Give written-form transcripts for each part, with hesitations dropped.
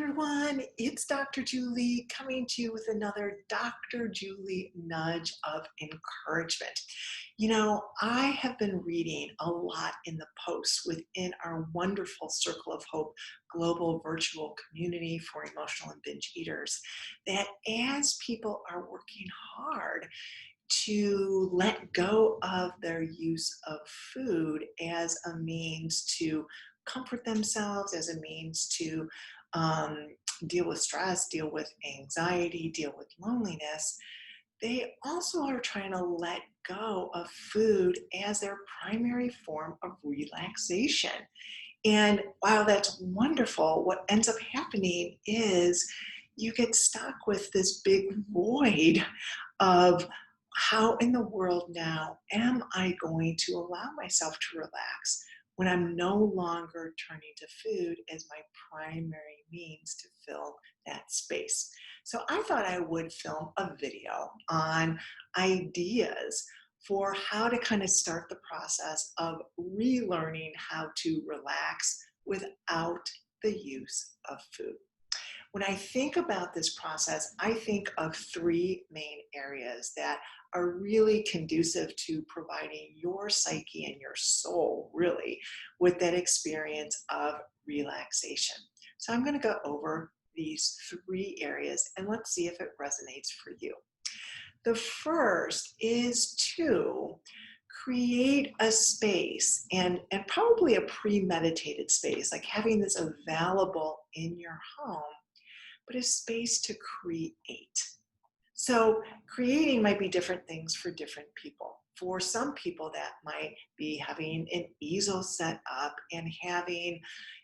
everyone, it's Dr. Julie coming to you with another Dr. Julie nudge of encouragement. You know, I have been reading a lot in the posts within our wonderful Circle of Hope global virtual community for emotional and binge eaters that as people are working hard to let go of their use of food as a means to comfort themselves, as a means to um, deal with stress, deal with anxiety, deal with loneliness, they also are trying to let go of food as their primary form of relaxation. And while that's wonderful, what ends up happening is you get stuck with this big void of how in the world now am I going to allow myself to relax when I'm no longer turning to food as my primary means to fill that space. So I thought I would film a video on ideas for how to kind of start the process of relearning how to relax without the use of food. When I think about this process, I think of three main areas that are really conducive to providing your psyche and your soul really with that experience of relaxation. So I'm going to go over these three areas and let's see if it resonates for you. The first is to create a space and probably a premeditated space, like having this available in your home, but a space to create. So creating might be different things for different people. For some people, that might be having an easel set up and having,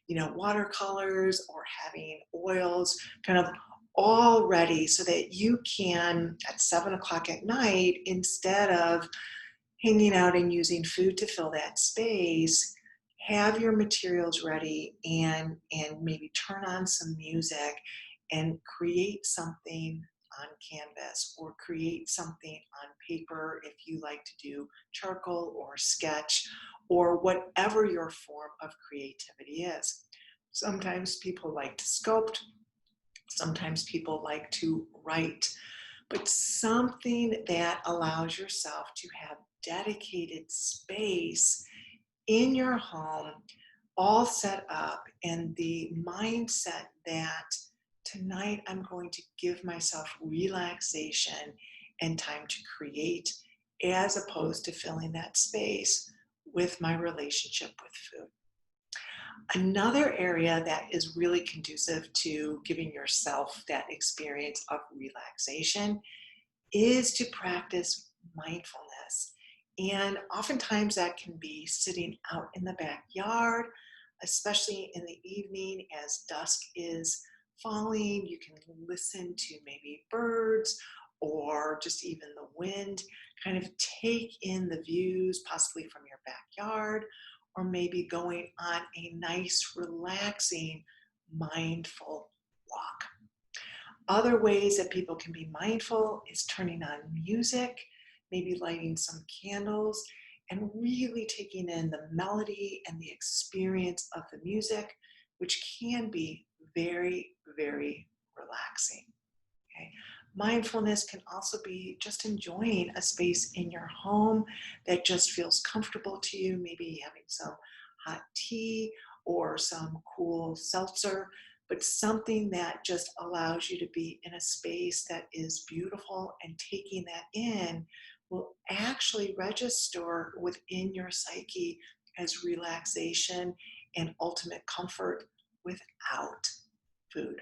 watercolors or having oils kind of all ready so that you can, at 7 o'clock at night, instead of hanging out and using food to fill that space, have your materials ready and maybe turn on some music and create something on canvas or create something on paper if you like to do charcoal or sketch or whatever your form of creativity is. Sometimes people like to sculpt, sometimes people like to write, but something that allows yourself to have dedicated space in your home, all set up, and the mindset that tonight I'm going to give myself relaxation and time to create, as opposed to filling that space with my relationship with food. Another area that is really conducive to giving yourself that experience of relaxation is to practice mindfulness. And oftentimes that can be sitting out in the backyard, especially in the evening as dusk is falling. You can listen to maybe birds or just even the wind, kind of take in the views possibly from your backyard, or maybe going on a nice, relaxing, mindful walk. Other ways that people can be mindful is turning on music, maybe lighting some candles, and really taking in the melody and the experience of the music, which can be very, very relaxing. Okay? Mindfulness can also be just enjoying a space in your home that just feels comfortable to you, maybe having some hot tea or some cool seltzer, but something that just allows you to be in a space that is beautiful, and taking that in will actually register within your psyche as relaxation and ultimate comfort without food.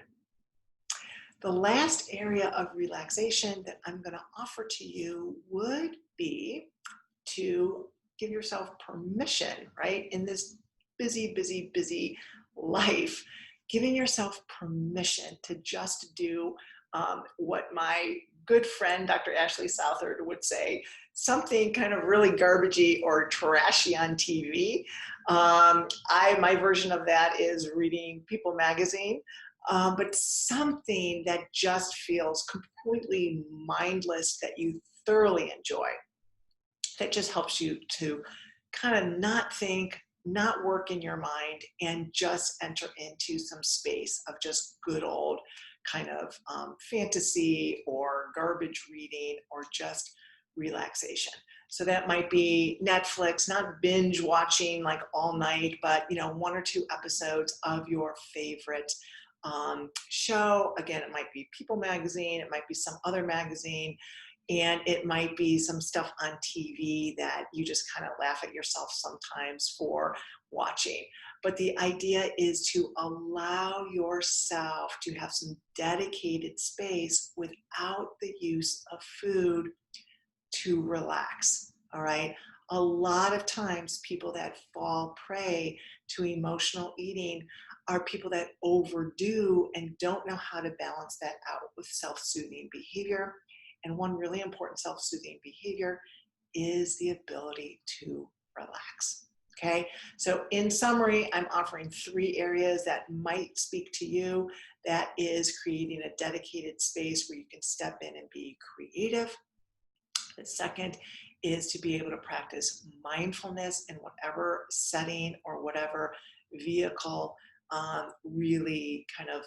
The last area of relaxation that I'm going to offer to you would be to give yourself permission, right? In this busy, busy, busy life, giving yourself permission to just do what my good friend, Dr. Ashley Southard, would say, something kind of really garbagey or trashy on TV. My version of that is reading People magazine. But something that just feels completely mindless, that you thoroughly enjoy, that just helps you to kind of not think, not work in your mind and just enter into some space of just good old kind of fantasy or garbage reading or just relaxation. So that might be Netflix, not binge watching like all night, but 1 or 2 episodes of your favorite show. Again, it might be People magazine, it might be some other magazine, and it might be some stuff on TV that you just kind of laugh at yourself sometimes for watching. But the idea is to allow yourself to have some dedicated space without the use of food to relax. All right. A lot of times, people that fall prey to emotional eating are people that overdo and don't know how to balance that out with self soothing behavior. And one really important self soothing behavior is the ability to relax. Okay, so in summary, I'm offering 3 areas that might speak to you. That is creating a dedicated space where you can step in and be creative. The second is to be able to practice mindfulness in whatever setting or whatever vehicle really kind of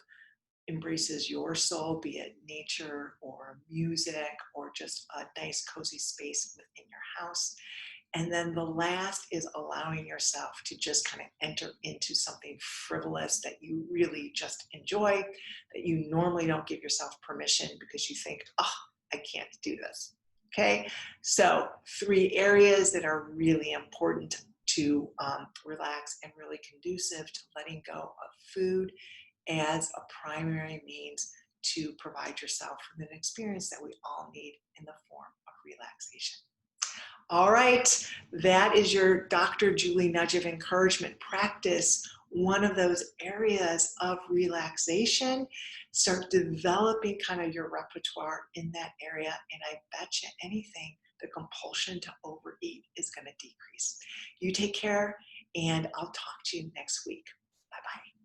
embraces your soul, be it nature or music or just a nice cozy space within your house. And then the last is allowing yourself to just kind of enter into something frivolous that you really just enjoy, that you normally don't give yourself permission because you think, oh, I can't do this. Okay, so 3 areas that are really important to relax and really conducive to letting go of food as a primary means to provide yourself with an experience that we all need in the form of relaxation. All right, that is your Dr. Julie Nudge of Encouragement. Practice one of those areas of relaxation. Start developing kind of your repertoire in that area, and I bet you anything, the compulsion to overeat is going to decrease. You take care, and I'll talk to you next week. Bye-bye.